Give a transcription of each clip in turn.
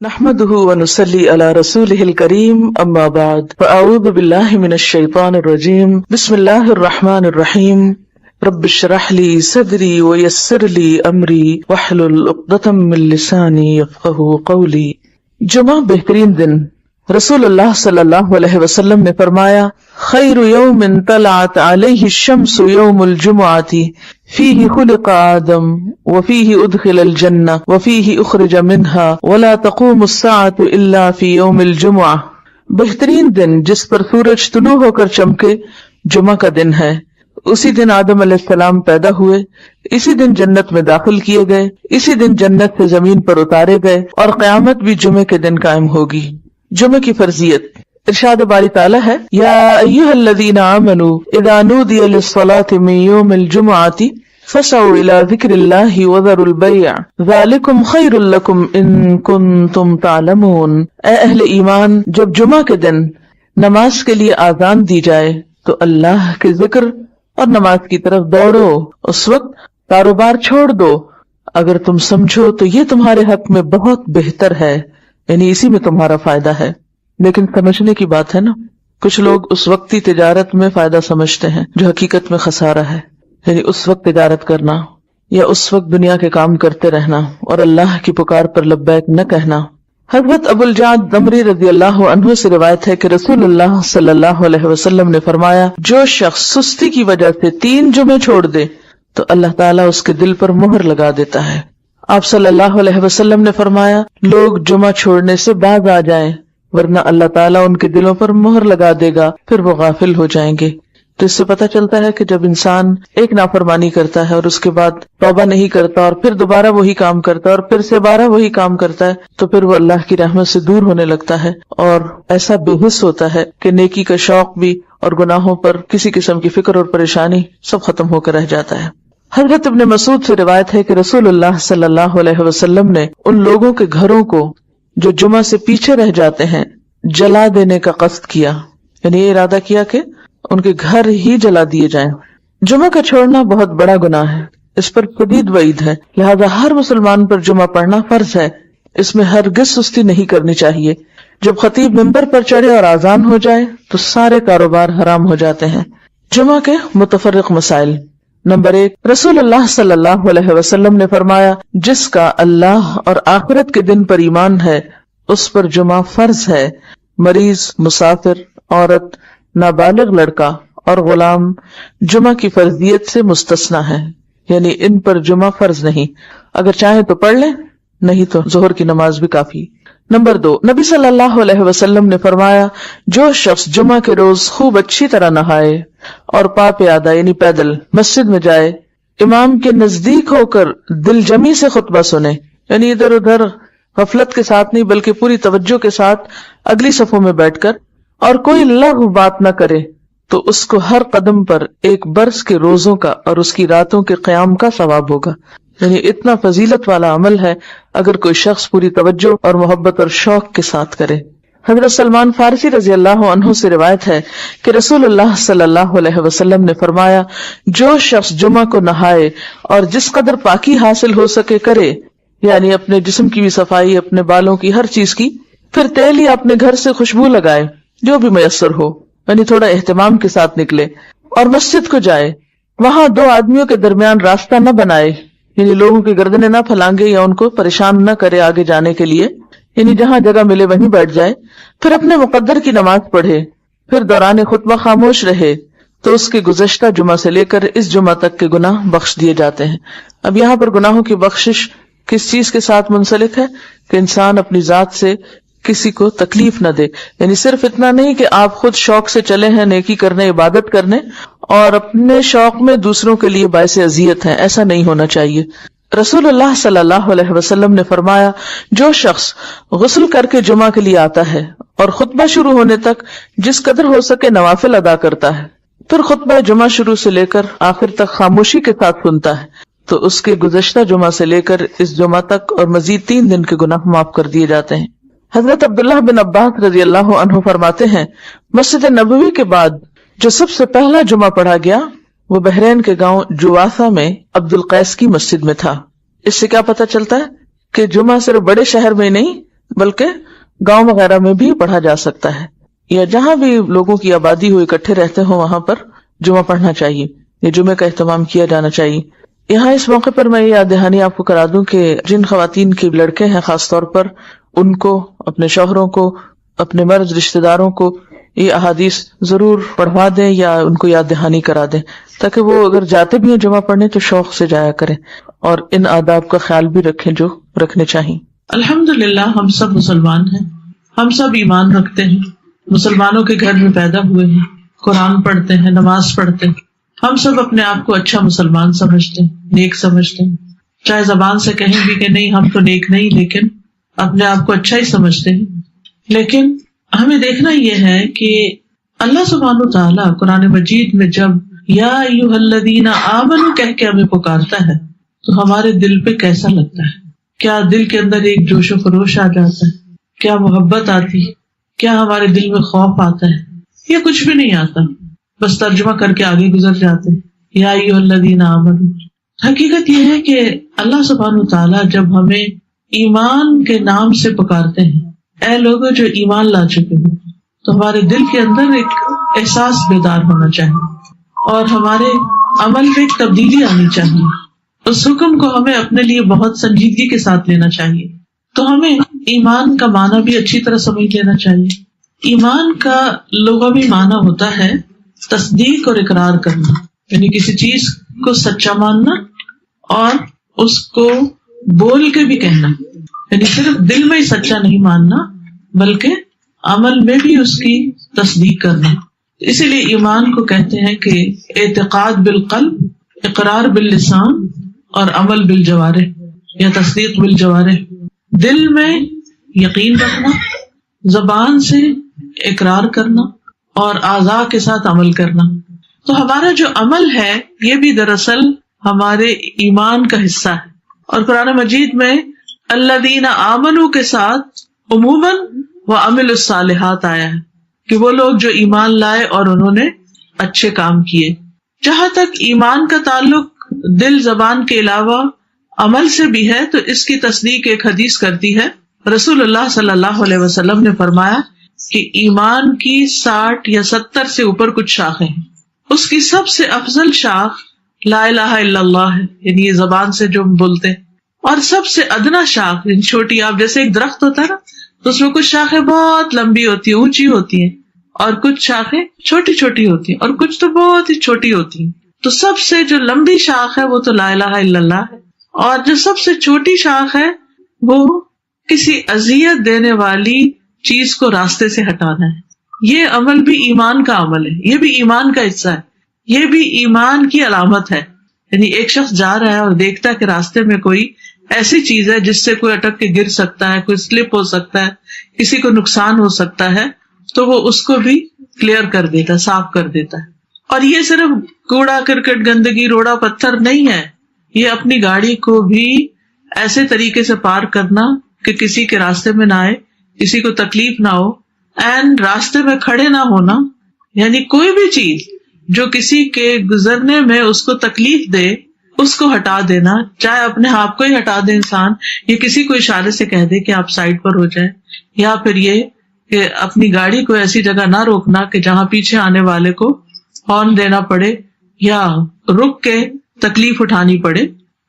نحمده ونصلي على رسوله الكريم اما بعد فاعوذ بالله من الشيطان الرجيم بسم الله الرحمن الرحيم رب اشرح لي صدري ويسر لي امري واحلل عقدة من لساني يفقهوا قولي۔ جمعہ بہترین دن۔ رسول اللہ صلی اللہ علیہ وسلم نے فرمایا خیر یوم طلعت علیہ الشمس یوم الجمعۃ فیہ خلق آدم وفیہ ادخل الجنہ وفیہ اخرج منها ولا تقوم الساعۃ الا فی یوم الجمعہ۔ بہترین دن جس پر سورج طلوع ہو کر چمکے جمعہ کا دن ہے۔ اسی دن آدم علیہ السلام پیدا ہوئے، اسی دن جنت میں داخل کیے گئے، اسی دن جنت سے زمین پر اتارے گئے اور قیامت بھی جمعے کے دن قائم ہوگی۔ جمعہ کی فرضیت۔ ارشاد باری تعالیٰ ہے یا ایھا الذین آمنوا اذا نودی للصلاۃ من یوم الجمعۃ فسعوا الی ذکر اللہ وذروا البیع ذلکم خیر لکم ان کنتم تعلمون۔ اے اہل ایمان، جب جمعہ کے دن نماز کے لیے آذان دی جائے تو اللہ کے ذکر اور نماز کی طرف دوڑو، اس وقت کاروبار چھوڑ دو، اگر تم سمجھو تو یہ تمہارے حق میں بہت بہتر ہے، یعنی اسی میں تمہارا فائدہ ہے۔ لیکن سمجھنے کی بات ہے نا، کچھ لوگ اس وقتی تجارت میں فائدہ سمجھتے ہیں جو حقیقت میں خسارہ ہے، یعنی اس وقت تجارت کرنا یا اس وقت دنیا کے کام کرتے رہنا اور اللہ کی پکار پر لبیک نہ کہنا۔ حضرت ابو الجعد دمری رضی اللہ عنہ سے روایت ہے کہ رسول اللہ صلی اللہ علیہ وسلم نے فرمایا جو شخص سستی کی وجہ سے 3 جمعے چھوڑ دے تو اللہ تعالیٰ اس کے دل پر مہر لگا دیتا ہے۔ آپ صلی اللہ علیہ وسلم نے فرمایا لوگ جمعہ چھوڑنے سے باز آ جائیں ورنہ اللہ تعالیٰ ان کے دلوں پر مہر لگا دے گا، پھر وہ غافل ہو جائیں گے۔ تو اس سے پتہ چلتا ہے کہ جب انسان ایک نافرمانی کرتا ہے اور اس کے بعد توبہ نہیں کرتا اور پھر دوبارہ وہی کام کرتا ہے اور پھر سے 12 وہی کام کرتا ہے تو پھر وہ اللہ کی رحمت سے دور ہونے لگتا ہے اور ایسا بے حس ہوتا ہے کہ نیکی کا شوق بھی اور گناہوں پر کسی قسم کی فکر اور پریشانی سب ختم ہو کر رہ جاتا ہے۔ حضرت ابن مسعود سے روایت ہے کہ رسول اللہ صلی اللہ علیہ وسلم نے ان لوگوں کے گھروں کو جو جمعہ سے پیچھے رہ جاتے ہیں جلا دینے کا قصد کیا، یعنی یہ ارادہ کیا کہ ان کے گھر ہی جلا دیے جائیں۔ جمعہ کا چھوڑنا بہت بڑا گناہ ہے، اس پر شدید وعید ہے، لہذا ہر مسلمان پر جمعہ پڑھنا فرض ہے، اس میں ہرگز سستی نہیں کرنی چاہیے۔ جب خطیب منبر پر چڑھے اور اذان ہو جائے تو سارے کاروبار حرام ہو جاتے ہیں۔ جمعہ کے متفرق مسائل۔ نمبر 1، رسول اللہ صلی اللہ علیہ وسلم نے فرمایا جس کا اللہ اور آخرت کے دن پر ایمان ہے اس پر جمعہ فرض ہے۔ مریض، مسافر، عورت، نابالغ لڑکا اور غلام جمعہ کی فرضیت سے مستثنی ہے، یعنی ان پر جمعہ فرض نہیں، اگر چاہیں تو پڑھ لیں، نہیں تو ظہر کی نماز بھی کافی۔ نمبر 2، نبی صلی اللہ علیہ وسلم نے فرمایا جو شخص جمعہ کے روز خوب اچھی طرح نہائے اور پا پیادہ یعنی پیدل مسجد میں جائے، امام کے نزدیک ہو کر دل جمی سے خطبہ سنے، یعنی ادھر ادھر غفلت کے ساتھ نہیں بلکہ پوری توجہ کے ساتھ اگلی صفوں میں بیٹھ کر، اور کوئی لغو بات نہ کرے تو اس کو ہر قدم پر 1 برس کے روزوں کا اور اس کی راتوں کے قیام کا ثواب ہوگا، یعنی اتنا فضیلت والا عمل ہے اگر کوئی شخص پوری توجہ اور محبت اور شوق کے ساتھ کرے۔ حضرت سلمان فارسی رضی اللہ عنہ سے روایت ہے کہ رسول اللہ صلی اللہ علیہ وسلم نے فرمایا جو شخص جمعہ کو نہائے اور جس قدر پاکی حاصل ہو سکے کرے، یعنی اپنے جسم کی بھی صفائی، اپنے بالوں کی، ہر چیز کی، پھر تیل یا اپنے گھر سے خوشبو لگائے جو بھی میسر ہو، یعنی تھوڑا اہتمام کے ساتھ نکلے اور مسجد کو جائے، وہاں 2 آدمیوں کے درمیان راستہ نہ بنائے، یعنی لوگوں کی گردنیں نہ پھلانگے یا ان کو پریشان نہ کرے آگے جانے کے لیے، یعنی جہاں جگہ ملے وہیں بیٹھ جائے، پھر اپنے مقدر کی نماز پڑھے، پھر دوران خطبہ خاموش رہے تو اس کے گزشتہ جمعہ سے لے کر اس جمعہ تک کے گناہ بخش دیے جاتے ہیں۔ اب یہاں پر گناہوں کی بخشش کس چیز کے ساتھ منسلک ہے کہ انسان اپنی ذات سے کسی کو تکلیف نہ دے، یعنی صرف اتنا نہیں کہ آپ خود شوق سے چلے ہیں نیکی کرنے، عبادت کرنے، اور اپنے شوق میں دوسروں کے لیے باعث اذیت ہیں، ایسا نہیں ہونا چاہیے۔ رسول اللہ صلی اللہ علیہ وسلم نے فرمایا جو شخص غسل کر کے جمعہ کے لیے آتا ہے اور خطبہ شروع ہونے تک جس قدر ہو سکے نوافل ادا کرتا ہے، پھر خطبہ جمعہ شروع سے لے کر آخر تک خاموشی کے ساتھ سنتا ہے تو اس کے گزشتہ جمعہ سے لے کر اس جمعہ تک اور مزید 3 دن کے گناہ معاف کر دیے جاتے ہیں۔ حضرت عبداللہ بن عباس رضی اللہ عنہ فرماتے ہیں مسجد نبوی کے بعد جو سب سے پہلا جمعہ پڑھا گیا وہ بحرین کے گاؤں جواسا میں عبد القیس کی مسجد میں تھا۔ اس سے کیا پتہ چلتا ہے کہ جمعہ صرف بڑے شہر میں نہیں بلکہ گاؤں وغیرہ میں بھی پڑھا جا سکتا ہے، یا جہاں بھی لوگوں کی آبادی ہو، اکٹھے رہتے ہوں، وہاں پر جمعہ پڑھنا چاہیے یا جمعے کا اہتمام کیا جانا چاہیے۔ یہاں اس موقع پر میں یہ یاد دہانی آپ کو کرا دوں کہ جن خواتین کے لڑکے ہیں خاص طور پر ان کو، اپنے شوہروں کو، اپنے مرد رشتہ داروں کو یہ احادیث ضرور پڑھوا دیں یا ان کو یاد دہانی کرا دیں، تاکہ وہ اگر جاتے بھی ہیں جمعہ پڑھنے تو شوق سے جایا کریں اور ان آداب کا خیال بھی رکھیں جو رکھنے چاہیے۔ الحمدللہ ہم سب مسلمان ہیں، ہم سب ایمان رکھتے ہیں، مسلمانوں کے گھر میں پیدا ہوئے ہیں، قرآن پڑھتے ہیں، نماز پڑھتے ہیں، ہم سب اپنے آپ کو اچھا مسلمان سمجھتے ہیں، نیک سمجھتے ہیں، چاہے زبان سے کہیں بھی کہ نہیں ہم تو نیک نہیں، لیکن اپنے آپ کو اچھا ہی سمجھتے ہیں۔ لیکن ہمیں دیکھنا یہ ہے کہ اللہ سبحانہ وتعالیٰ قرآن مجید میں جب یا ایھا الذین آمنوا کہہ کے ہمیں پکارتا ہے تو ہمارے دل پہ کیسا لگتا ہے؟ کیا دل کے اندر ایک جوش و خروش آ جاتا ہے؟ کیا محبت آتی ہے؟ کیا ہمارے دل میں خوف آتا ہے؟ یا کچھ بھی نہیں آتا، بس ترجمہ کر کے آگے گزر جاتے ہیں یا ایھا الذین آمنوا۔ حقیقت یہ ہے کہ اللہ سبحانہ وتعالیٰ جب ہمیں ایمان کے نام سے پکارتے ہیں، اے لوگوں جو ایمان لا چکے ہو، تو ہمارے دل کے اندر ایک احساس بیدار ہونا چاہیے اور ہمارے عمل میں ایک تبدیلی آنی چاہیے۔ اس حکم کو ہمیں اپنے لیے بہت سنجیدگی کے ساتھ لینا چاہیے۔ تو ہمیں ایمان کا معنی بھی اچھی طرح سمجھ لینا چاہیے۔ ایمان کا لغوی معنی ہوتا ہے تصدیق اور اقرار کرنا، یعنی کسی چیز کو سچا ماننا اور اس کو بول کے بھی کہنا، یعنی صرف دل میں ہی سچا نہیں ماننا بلکہ عمل میں بھی اس کی تصدیق کرنا۔ اسی لیے ایمان کو کہتے ہیں کہ اعتقاد بالقلب، اقرار باللسان اور عمل بالجوارح یا تصدیق بالجوارح۔ دل میں یقین رکھنا، زبان سے اقرار کرنا اور اعضاء کے ساتھ عمل کرنا۔ تو ہمارا جو عمل ہے یہ بھی دراصل ہمارے ایمان کا حصہ ہے، اور قرآن مجید میں الذین آمنوا کے ساتھ عموماً وعملوا الصالحات آیا ہے کہ وہ لوگ جو ایمان لائے اور انہوں نے اچھے کام کیے۔ جہاں تک ایمان کا تعلق دل زبان کے علاوہ عمل سے بھی ہے تو اس کی تصدیق ایک حدیث کرتی ہے۔ رسول اللہ صلی اللہ علیہ وسلم نے فرمایا کہ ایمان کی 60 یا 70 سے اوپر کچھ شاخیں ہیں، اس کی سب سے افضل شاخ لا الہ الا اللہ ہے، یعنی یہ زبان سے جو ہم بولتے ہیں، اور سب سے ادنا شاخ یعنی چھوٹی، آپ جیسے ایک درخت ہوتا ہے نا تو اس میں کچھ شاخیں بہت لمبی ہوتی ہیں، اونچی ہوتی ہیں، اور کچھ شاخیں چھوٹی چھوٹی ہوتی ہیں، اور کچھ تو بہت ہی چھوٹی ہوتی ہیں۔ تو سب سے جو لمبی شاخ ہے وہ تو لا الہ الا اللہ ہے، اور جو سب سے چھوٹی شاخ ہے وہ کسی اذیت دینے والی چیز کو راستے سے ہٹانا ہے۔ یہ عمل بھی ایمان کا عمل ہے، یہ بھی ایمان کا حصہ ہے، یہ بھی ایمان کی علامت ہے۔ یعنی ایک شخص جا رہا ہے اور دیکھتا ہے کہ راستے میں کوئی ایسی چیز ہے جس سے کوئی اٹک کے گر سکتا ہے، کوئی سلپ ہو سکتا ہے، کسی کو نقصان ہو سکتا ہے، تو وہ اس کو بھی کلیئر کر دیتا ہے، صاف کر دیتا ہے۔ اور یہ صرف کوڑا کرکٹ گندگی روڑا پتھر نہیں ہے، یہ اپنی گاڑی کو بھی ایسے طریقے سے پار کرنا کہ کسی کے راستے میں نہ آئے، کسی کو تکلیف نہ ہو، اینڈ راستے میں کھڑے نہ ہونا، یعنی کوئی بھی چیز جو کسی کے گزرنے میں اس کو تکلیف دے اس کو ہٹا دینا، چاہے اپنے آپ کو ہی ہٹا دے انسان، یا کسی کو اشارے سے کہہ دے کہ آپ سائڈ پر ہو جائیں، یا پھر یہ کہ اپنی گاڑی کو ایسی جگہ نہ روکنا کہ جہاں پیچھے آنے والے کو ہارن دینا پڑے یا رک کے تکلیف اٹھانی پڑے۔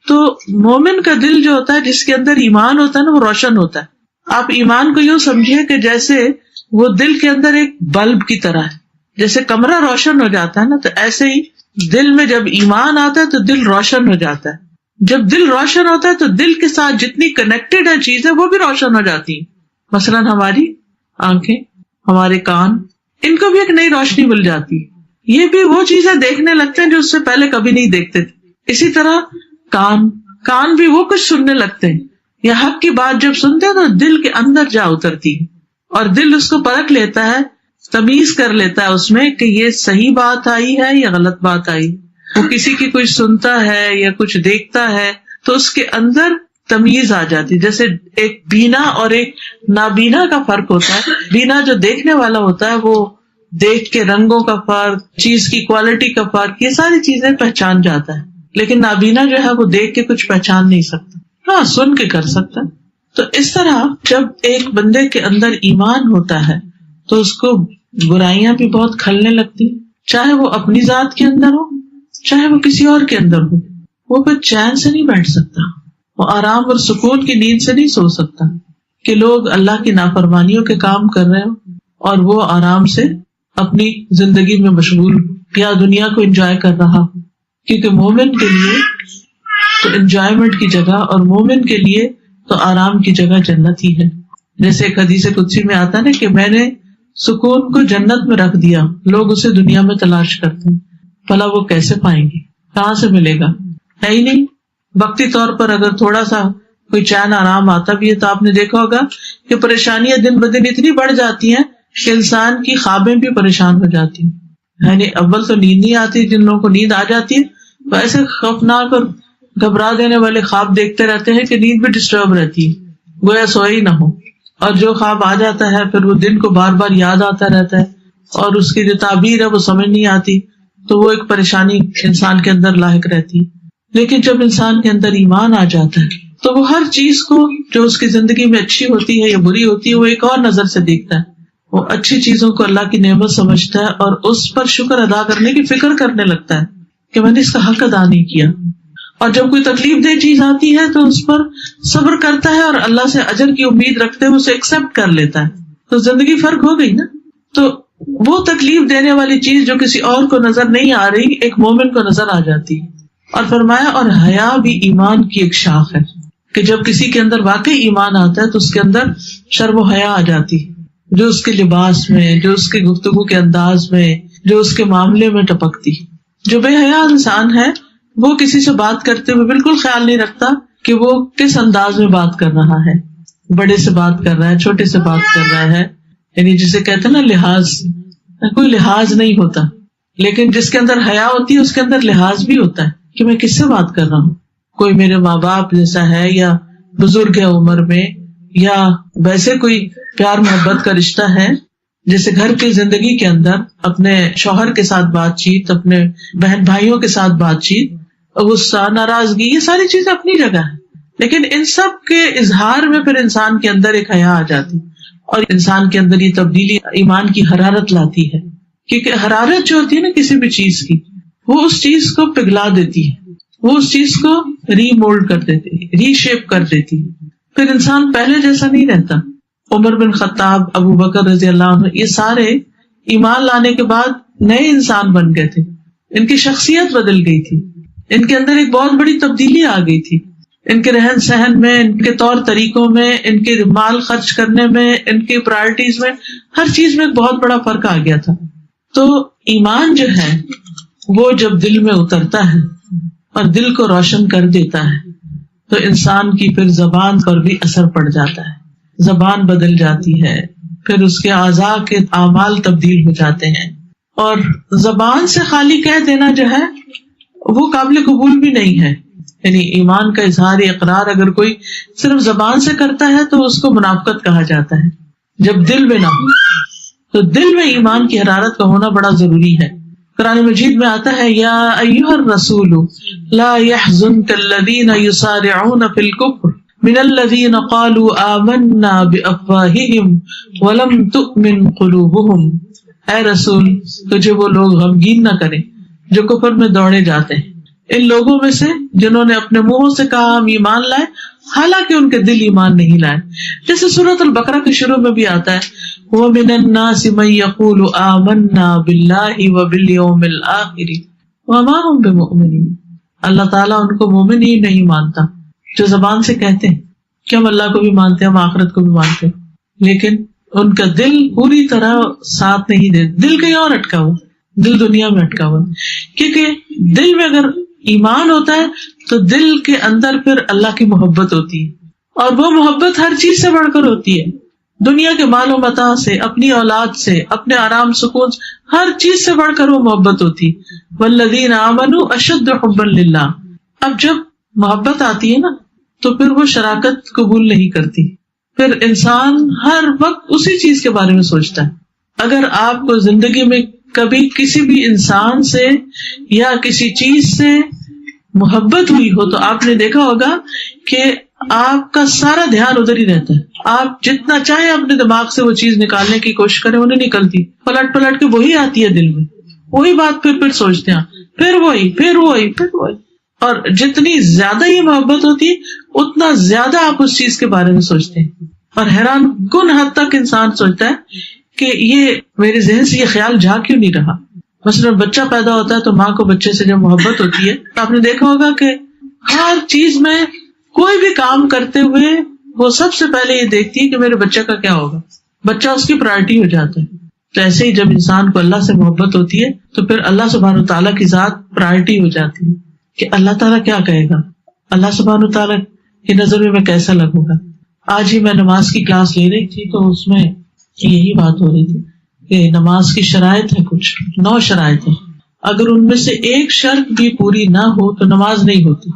تو مومن کا دل جو ہوتا ہے، جس کے اندر ایمان ہوتا ہے نا، وہ روشن ہوتا ہے۔ آپ ایمان کو یوں سمجھیے کہ جیسے وہ دل کے اندر ایک بلب کی طرح ہے، جیسے کمرہ روشن ہو جاتا ہے نا، تو ایسے ہی دل میں جب ایمان آتا ہے تو دل روشن ہو جاتا ہے۔ جب دل روشن ہوتا ہے تو دل کے ساتھ جتنی کنیکٹڈ ہے چیزیں وہ بھی روشن ہو جاتی ہیں۔ مثلاً ہماری آنکھیں، ہمارے کان، ان کو بھی ایک نئی روشنی مل جاتی ہے، یہ بھی وہ چیزیں دیکھنے لگتے ہیں جو اس سے پہلے کبھی نہیں دیکھتے تھے۔ اسی طرح کان بھی وہ کچھ سننے لگتے ہیں، یا حق کی بات جب سنتے ہیں تو دل کے اندر جا اترتی ہے، اور دل اس کو پرکھ لیتا ہے، تمیز کر لیتا ہے اس میں کہ یہ صحیح بات آئی ہے یا غلط بات آئی۔ وہ کسی کی کچھ سنتا ہے یا کچھ دیکھتا ہے تو اس کے اندر تمیز آ جاتی، جیسے ایک بینا اور ایک نابینا کا فرق ہوتا ہے۔ بینا جو دیکھنے والا ہوتا ہے وہ دیکھ کے رنگوں کا فرق، چیز کی کوالٹی کا فرق، یہ ساری چیزیں پہچان جاتا ہے، لیکن نابینا جو ہے وہ دیکھ کے کچھ پہچان نہیں سکتا، ہاں سن کے کر سکتا ہے، تو اس طرح جب ایک بندے کے اندر ایمان ہوتا ہے تو اس کو برائیاں بھی بہت کھلنے لگتی، چاہے وہ اپنی ذات کے اندر ہو چاہے وہ کسی اور کے اندر ہو. وہ پھر چین سے نہیں بیٹھ سکتا، وہ آرام اور سکون کی نیند سے نہیں سو سکتا کہ لوگ اللہ کی نافرمانیوں کے کام کر رہے ہوں اور وہ آرام سے اپنی زندگی میں مشغول یا دنیا کو انجوائے کر رہا. کیونکہ مومن کے لیے تو انجوائمنٹ کی جگہ اور مومن کے لیے تو آرام کی جگہ جنت ہی ہے. جیسے ایک حدیث قدسی میں آتا ہے کہ میں نے سکون کو جنت میں رکھ دیا، لوگ اسے دنیا میں تلاش کرتے ہیں، بھلا وہ کیسے پائیں گے، کہاں سے ملے گا؟ ہے ہی نہیں. وقتی طور پر اگر تھوڑا سا کوئی چین آرام آتا بھی ہے تو آپ نے دیکھا ہوگا کہ پریشانیاں دن بدن اتنی بڑھ جاتی ہیں کہ انسان کی خوابیں بھی پریشان ہو جاتی ہیں. یعنی اول تو نیند نہیں آتی، جن لوگوں کو نیند آ جاتی ہے وہ ایسے خوفناک اور گھبرا دینے والے خواب دیکھتے رہتے ہیں کہ نیند بھی ڈسٹرب رہتی ہے، گویا سوئے ہی نہ ہو. اور جو خواب آ جاتا ہے پھر وہ دن کو بار بار یاد آتا رہتا ہے اور اس کی جو تعبیر ہے وہ سمجھ نہیں آتی، تو وہ ایک پریشانی انسان کے اندر لاحق رہتی. لیکن جب انسان کے اندر ایمان آ جاتا ہے تو وہ ہر چیز کو جو اس کی زندگی میں اچھی ہوتی ہے یا بری ہوتی ہے وہ ایک اور نظر سے دیکھتا ہے. وہ اچھی چیزوں کو اللہ کی نعمت سمجھتا ہے اور اس پر شکر ادا کرنے کی فکر کرنے لگتا ہے کہ میں نے اس کا حق ادا نہیں کیا. اور جب کوئی تکلیف دہ چیز آتی ہے تو اس پر صبر کرتا ہے اور اللہ سے اجر کی امید رکھتے ہوئے اسے ایکسپٹ کر لیتا ہے. تو زندگی فرق ہو گئی نا. تو وہ تکلیف دینے والی چیز جو کسی اور کو نظر نہیں آ رہی ایک مومن کو نظر آ جاتی ہے. اور فرمایا اور حیا بھی ایمان کی ایک شاخ ہے کہ جب کسی کے اندر واقعی ایمان آتا ہے تو اس کے اندر شرم و حیا آ جاتی، جو اس کے لباس میں، جو اس کے گفتگو کے انداز میں، جو اس کے معاملے میں ٹپکتی. جو بے حیا انسان ہے وہ کسی سے بات کرتے ہوئے بالکل خیال نہیں رکھتا کہ وہ کس انداز میں بات کر رہا ہے، بڑے سے بات کر رہا ہے، چھوٹے سے بات کر رہا ہے. یعنی جسے کہتے ہیں نا لحاظ، کوئی لحاظ نہیں ہوتا. لیکن جس کے اندر حیا ہوتی ہے اس کے اندر لحاظ بھی ہوتا ہے کہ میں کس سے بات کر رہا ہوں. کوئی میرے ماں باپ جیسا ہے یا بزرگ ہے عمر میں یا ویسے کوئی پیار محبت کا رشتہ ہے، جیسے گھر کی زندگی کے اندر اپنے شوہر کے ساتھ بات چیت، اپنے بہن بھائیوں کے ساتھ بات چیت، غصہ، ناراضگی، یہ ساری چیزیں اپنی جگہ ہے. لیکن ان سب کے اظہار میں پھر انسان کے اندر ایک حیا آ جاتی اور انسان کے اندر یہ تبدیلی ایمان کی حرارت لاتی ہے. کیونکہ حرارت جو ہوتی ہے نا کسی بھی چیز کی، وہ اس چیز کو پگھلا دیتی ہے، وہ اس چیز کو ری مولڈ کر دیتی ہے، ری شیپ کر دیتی ہے. پھر انسان پہلے جیسا نہیں رہتا. عمر بن خطاب، ابو بکر رضی اللہ عنہ، یہ سارے ایمان لانے کے بعد نئے انسان بن گئے تھے. ان کی شخصیت بدل گئی تھی، ان کے اندر ایک بہت بڑی تبدیلی آ گئی تھی. ان کے رہن سہن میں، ان کے طور طریقوں میں، ان کے مال خرچ کرنے میں، ان کی پرائرٹیز میں، ہر چیز میں ایک بہت بڑا فرق آ گیا تھا. تو ایمان جو ہے وہ جب دل میں اترتا ہے اور دل کو روشن کر دیتا ہے تو انسان کی پھر زبان پر بھی اثر پڑ جاتا ہے، زبان بدل جاتی ہے، پھر اس کے اعضاء کے اعمال تبدیل ہو جاتے ہیں. اور زبان سے خالی کہہ دینا جو ہے وہ قابل قبول بھی نہیں ہے. یعنی ایمان کا اظہار اقرار اگر کوئی صرف زبان سے کرتا ہے تو اس کو منافقت کہا جاتا ہے، جب دل میں نہ ہو. تو دل میں ایمان کی حرارت کا ہونا بڑا ضروری ہے. قرآن مجید میں آتا ہے یا ایھا الرسول لا يحزنك الذين يسارعون في الكفر من الذين قالوا آمنا بأفواههم ولم تؤمن قلوبهم. اے رسول تجھے وہ لوگ غمگین نہ کریں جو کفر میں دوڑے جاتے ہیں، ان لوگوں میں سے جنہوں نے اپنے منہوں سے کہا ہم ایمان لائے حالانکہ ان کے دل ایمان نہیں لائے. جیسے سورۃ البقرہ کے شروع میں بھی آتا ہے وَمِنَ النَّاسِ مَن يَقُولُ آمَنَّا بِاللَّهِ وَبِالْيَوْمِ الْآخِرِ وَمَا هُمْ بِمُؤْمِنِينَ. اللہ تعالیٰ ان کو مومن ہی نہیں مانتا جو زبان سے کہتے ہیں کہ ہم اللہ کو بھی مانتے ہیں، ہم آخرت کو بھی مانتے ہیں، لیکن ان کا دل پوری طرح ساتھ نہیں دے. دل کہیں اور اٹکا ہوا، دل دنیا میں اٹکا ہوا. کیونکہ دل میں اگر ایمان ہوتا ہے تو دل کے اندر پھر اللہ کی محبت ہوتی ہے، اور وہ محبت ہر چیز سے بڑھ کر ہوتی ہے. دنیا کے مال و متاع سے، اپنی اولاد سے، اپنے آرام سکون سے، ہر چیز سے بڑھ کر وہ محبت ہوتی. والذین آمنوا اشد حبا للہ. اب جب محبت آتی ہے نا تو پھر وہ شراکت قبول نہیں کرتی، پھر انسان ہر وقت اسی چیز کے بارے میں سوچتا ہے. اگر آپ کو زندگی میں کبھی کسی بھی انسان سے یا کسی چیز سے محبت ہوئی ہو تو آپ نے دیکھا ہوگا کہ آپ کا سارا دھیان ادھر ہی رہتا ہے. آپ جتنا چاہے اپنے دماغ سے وہ چیز نکالنے کی کوشش کریں، وہ نہیں نکلتی. پلٹ پلٹ کے وہی آتی ہے دل میں، وہی بات پھر سوچتے ہیں، پھر وہی. اور جتنی زیادہ یہ محبت ہوتی ہے اتنا زیادہ آپ اس چیز کے بارے میں سوچتے ہیں. اور حیران کن حد تک انسان سوچتا ہے کہ یہ میرے ذہن سے یہ خیال جا کیوں نہیں رہا. مثلا بچہ پیدا ہوتا ہے تو ماں کو بچے سے جب محبت ہوتی ہے تو آپ نے دیکھا ہوگا کہ ہر چیز میں کوئی بھی کام کرتے ہوئے وہ سب سے پہلے یہ دیکھتی ہے کہ میرے بچے کا کیا ہوگا. بچہ اس کی پرائرٹی ہو جاتا ہے. تو ایسے ہی جب انسان کو اللہ سے محبت ہوتی ہے تو پھر اللہ سبحانہ تعالیٰ کی ذات پرائرٹی ہو جاتی ہے کہ اللہ تعالیٰ کیا کہے گا، اللہ سبحانہ تعالیٰ کی نظر میں کیسا لگوں گا. آج ہی میں نماز کی کلاس لے رہی تھی تو اس میں یہی بات ہو رہی تھی کہ نماز کی شرائط ہے، کچھ 9 شرائط ہیں. اگر ان میں سے ایک شرط بھی پوری نہ ہو تو نماز نہیں ہوتی.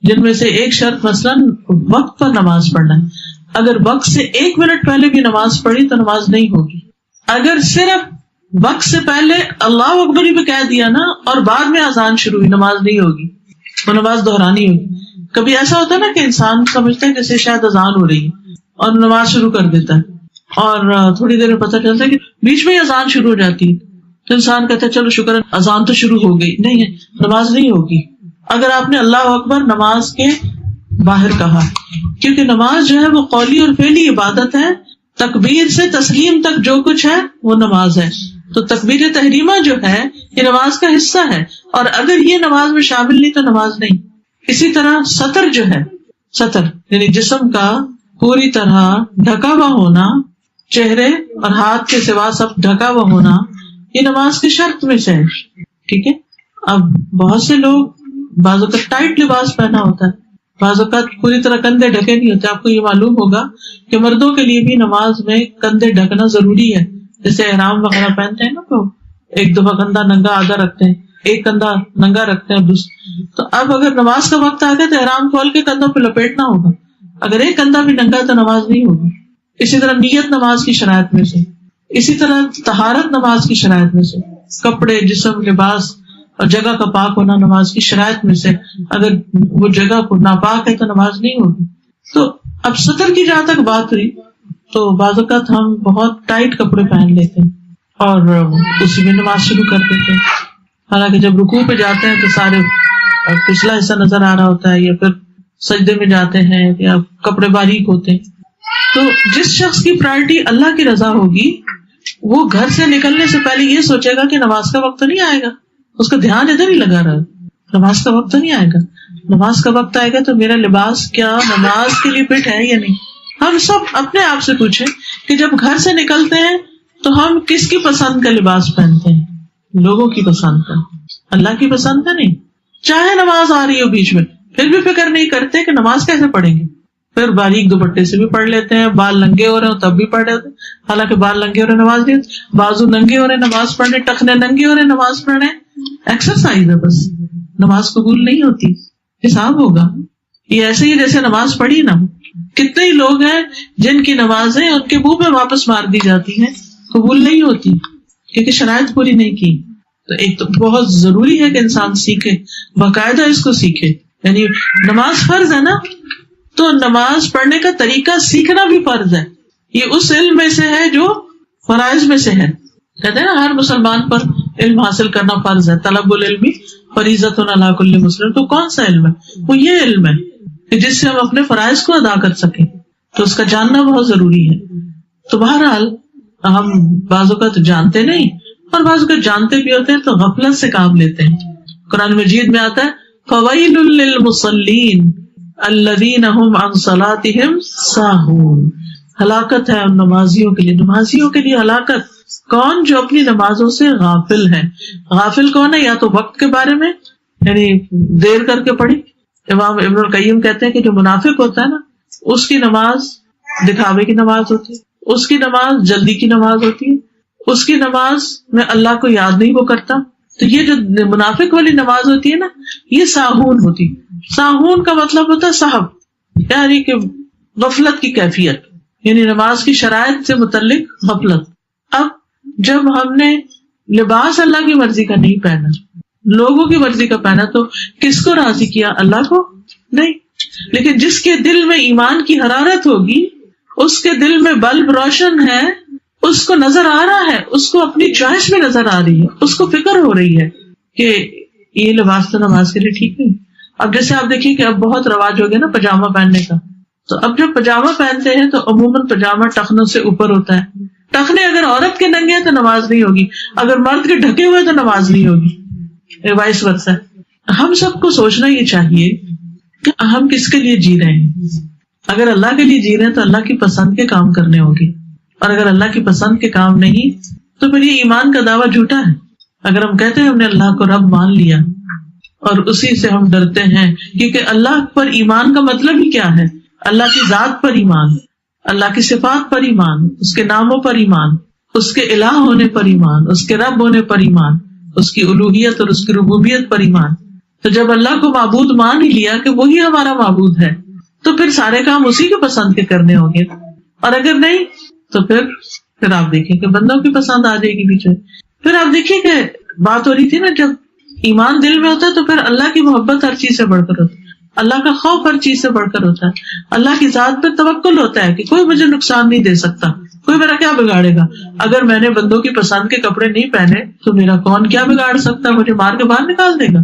جن میں سے ایک شرط مثلاً وقت پر نماز پڑھنا ہے. اگر وقت سے 1 منٹ پہلے بھی نماز پڑھی تو نماز نہیں ہوگی. اگر صرف وقت سے پہلے اللہ اکبر بھی کہہ دیا نا اور بعد میں اذان شروع ہوئی، نماز نہیں ہوگی، وہ نماز دہرانی ہوگی. کبھی ایسا ہوتا ہے نا کہ انسان سمجھتا ہے جیسے شاید اذان ہو رہی ہے اور نماز شروع کر دیتا ہے اور تھوڑی دیر میں پتہ چلتا ہے کہ بیچ میں اذان شروع ہو جاتی ہے تو انسان کہتا ہے چلو شکر اذان تو شروع ہو گئی. نہیں ہے، نماز نہیں ہوگی اگر آپ نے اللہ اکبر نماز کے باہر کہا، کیونکہ نماز جو ہے وہ قولی اور فعلی عبادت ہے. تکبیر سے تسلیم تک جو کچھ ہے وہ نماز ہے. تو تکبیر تحریمہ جو ہے یہ نماز کا حصہ ہے اور اگر یہ نماز میں شامل نہیں تو نماز نہیں. اسی طرح سطر جو ہے، سطر یعنی جسم کا پوری طرح ڈھکا ہوا ہونا، چہرے اور ہاتھ کے سوا سب ڈھکا ہوا ہونا، یہ نماز کی شرط میں سے ہے. ٹھیک ہے. اب بہت سے لوگ بعض اوقات ٹائٹ لباس پہنا ہوتا ہے، بعض اوقات پوری طرح کندھے ڈھکے نہیں ہوتے. آپ کو یہ معلوم ہوگا کہ مردوں کے لیے بھی نماز میں کندھے ڈھکنا ضروری ہے. جیسے احرام وغیرہ پہنتے ہیں نا تو ایک دفعہ کندھا ننگا آدھا رکھتے ہیں، ایک کندھا ننگا رکھتے ہیں تو اب اگر نماز کا وقت آ گیا تو احرام کھول کے کندھوں پہ لپیٹنا ہوگا. اگر ایک کندھا بھی ننگا تو نماز نہیں ہوگی. اسی طرح نیت نماز کی شرائط میں سے. اسی طرح طہارت نماز کی شرائط میں سے. کپڑے، جسم، لباس اور جگہ کا پاک ہونا نماز کی شرائط میں سے. اگر وہ جگہ کو ناپاک ہے تو نماز نہیں ہوگی. تو اب سطر کی جہاں تک بات ہوئی تو بعض اوقات ہم بہت ٹائٹ کپڑے پہن لیتے ہیں اور اسی میں نماز شروع کر دیتے ہیں. حالانکہ جب رکوع پہ جاتے ہیں تو سارے پچھلا حصہ نظر آ رہا ہوتا ہے، یا پھر سجدے میں جاتے ہیں یا کپڑے باریک ہوتے ہیں. تو جس شخص کی پرائرٹی اللہ کی رضا ہوگی وہ گھر سے نکلنے سے پہلے یہ سوچے گا کہ نماز کا وقت تو نہیں آئے گا. اس کا دھیان ادھر ہی لگا رہا، نماز کا وقت تو نہیں آئے گا. نماز کا وقت آئے گا تو میرا لباس کیا نماز کے لیے فٹ ہے یا نہیں. ہم سب اپنے آپ سے پوچھیں کہ جب گھر سے نکلتے ہیں تو ہم کس کی پسند کا لباس پہنتے ہیں؟ لوگوں کی پسند کا، اللہ کی پسند کا نہیں. چاہے نماز آ رہی ہو بیچ میں پھر بھی فکر نہیں کرتے کہ نماز کیسے پڑھیں گے. پھر باریک دوپٹے سے بھی پڑھ لیتے ہیں، بال ننگے ہو رہے ہو تب بھی پڑھ لیتے ہیں، حالانکہ بال ننگے ہو رہے نماز نہیں ہوتی. بازو ننگے ہو رہے نماز پڑھنے، ٹخنے ننگے ہو رہے نماز پڑھنے. ایکسرسائز ہے بس، نماز قبول نہیں ہوتی. حساب ہوگا. یہ ایسے ہی جیسے نماز پڑھی نا، کتنے ہی لوگ ہیں جن کی نمازیں ان کے منہ میں واپس مار دی جاتی ہیں، قبول نہیں ہوتی کیونکہ شرائط پوری نہیں کی. تو ایک تو بہت ضروری ہے کہ انسان سیکھے، باقاعدہ اس کو سیکھے. یعنی نماز فرض ہے نا، تو نماز پڑھنے کا طریقہ سیکھنا بھی فرض ہے. یہ اس علم میں سے ہے جو فرائض میں سے ہے. کہتے ہیں نا ہر مسلمان پر علم حاصل کرنا فرض ہے. طلب العلم فریضۃ علی کل مسلم. تو کون سا علم ہے؟ وہ یہ علم ہے کہ جس سے ہم اپنے فرائض کو ادا کر سکیں. تو اس کا جاننا بہت ضروری ہے. تو بہرحال ہم بعض اوقات جانتے نہیں اور بعض اوقات جانتے بھی ہوتے ہیں تو غفلت سے کام لیتے ہیں. قرآن مجید میں آتا ہے فویل للمصلین الذین هم عن صلاتهم ساہون. ہلاکت ہے ان نمازیوں کے لیے. نمازیوں کے لیے ہلاکت. کون؟ جو اپنی نمازوں سے غافل ہے. غافل کون ہے؟ یا تو وقت کے بارے میں یعنی دیر کر کے پڑھی. امام ابن القیم کہتے ہیں کہ جو منافق ہوتا ہے نا اس کی نماز دکھاوے کی نماز ہوتی ہے، اس کی نماز جلدی کی نماز ہوتی ہے، اس کی نماز میں اللہ کو یاد نہیں وہ کرتا. تو یہ جو منافق والی نماز ہوتی ہے نا یہ ساہون ہوتی. ساہون کا مطلب ہوتا ہے صاحب، یعنی کہ غفلت کی کیفیت، یعنی نماز کی شرائط سے متعلق غفلت. اب جب ہم نے لباس اللہ کی مرضی کا نہیں پہنا، لوگوں کی مرضی کا پہنا، تو کس کو راضی کیا؟ اللہ کو نہیں. لیکن جس کے دل میں ایمان کی حرارت ہوگی، اس کے دل میں بلب روشن ہے، اس کو نظر آ رہا ہے، اس کو اپنی چوائس میں نظر آ رہی ہے، اس کو فکر ہو رہی ہے کہ یہ لباس تو نماز کے لیے ٹھیک نہیں۔ اب جیسے آپ دیکھیے کہ اب بہت رواج ہو گیا نا پاجامہ پہننے کا، تو اب جب پاجامہ پہنتے ہیں تو عموماً پاجامہ ٹخنوں سے اوپر ہوتا ہے، ٹخنے اگر عورت کے ننگے ہیں تو نماز نہیں ہوگی، اگر مرد کے ڈھکے ہوئے تو نماز نہیں ہوگی، وائس ورسا۔ ہم سب کو سوچنا یہ چاہیے کہ ہم کس کے لیے جی رہے ہیں۔ اگر اللہ کے لیے جی رہے ہیں تو اللہ کی پسند کے کام کرنے ہوں گے، اور اگر اللہ کی پسند کے کام نہیں تو پھر یہ ایمان کا دعویٰ جھوٹا ہے۔ اگر ہم کہتے ہیں ہم نے اللہ کو رب مان لیا اور اسی سے ہم ڈرتے ہیں، کیونکہ اللہ پر ایمان کا مطلب ہی کیا ہے؟ اللہ کی ذات پر ایمان، اللہ کی صفات پر ایمان، اس کے ناموں پر ایمان، اس کے الہ ہونے پر ایمان، اس کے رب ہونے پر ایمان، اس کی الوہیت اور اس کی ربوبیت پر ایمان۔ تو جب اللہ کو معبود مان ہی لیا کہ وہی ہمارا معبود ہے، تو پھر سارے کام اسی کے پسند کے کرنے ہوں گے، اور اگر نہیں تو پھر آپ دیکھیں کہ بندوں کی پسند آ جائے گی بیچ میں۔ پھر آپ دیکھیے کہ بات ہو رہی تھی نا، جب ایمان دل میں ہوتا ہے تو پھر اللہ کی محبت ہر چیز سے بڑھ کر ہوتی ہے، اللہ کا خوف ہر چیز سے بڑھ کر ہوتا ہے، اللہ کی ذات پہ توکل ہوتا ہے کہ کوئی مجھے نقصان نہیں دے سکتا، کوئی میرا کیا بگاڑے گا۔ اگر میں نے بندوں کی پسند کے کپڑے نہیں پہنے تو میرا کون کیا بگاڑ سکتا، مجھے مار کے باہر نکال دے گا۔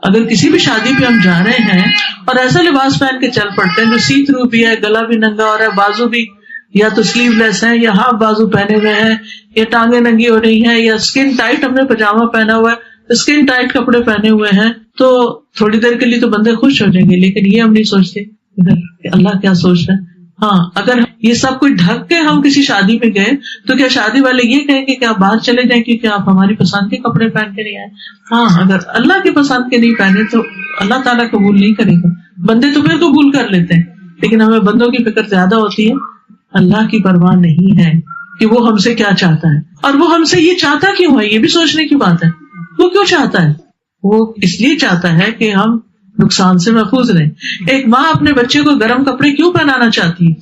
اگر کسی بھی شادی پہ ہم جا رہے ہیں اور ایسا لباس پہن کے چل پڑتے ہیں جو سی تھرو بھی ہے، گلا بھی ننگا ہو رہا ہے، بازو بھی یا تو سلیو لیس ہے یا ہاف بازو پہنے ہوئے ہیں، یا ٹانگیں ننگی ہو رہی ہیں، یا اسکن ٹائٹ ہم نے پاجامہ پہنا ہوا ہے، اسکن ٹائٹ کپڑے پہنے ہوئے ہیں، تو تھوڑی دیر کے لیے تو بندے خوش ہو جائیں گے، لیکن یہ ہم نہیں سوچتے کہ اللہ کیا سوچ رہا ہے۔ ہاں، اگر یہ سب کچھ ڈھک کے ہم کسی شادی میں گئے تو کیا شادی والے یہ کہیں گے کہ آپ باہر چلے جائیں کیونکہ آپ ہماری پسند کے کپڑے پہن کے نہیں آئے؟ ہاں، اگر اللہ کی پسند کے نہیں پہنے تو اللہ تعالیٰ قبول نہیں کرے گا۔ بندے تو پھر قبول کر لیتے ہیں، لیکن ہمیں بندوں کی فکر زیادہ ہوتی ہے، اللہ کی پرواہ نہیں ہے کہ وہ ہم سے کیا چاہتا ہے، اور وہ ہم سے یہ چاہتا کیوں ہے، یہ بھی سوچنے کی بات ہے۔ وہ کیوں چاہتا ہے؟ وہ اس لیے چاہتا ہے کہ ہم نقصان سے محفوظ رہیں۔ ایک ماں اپنے بچے کو گرم کپڑے کیوں پہنانا چاہتی ہے؟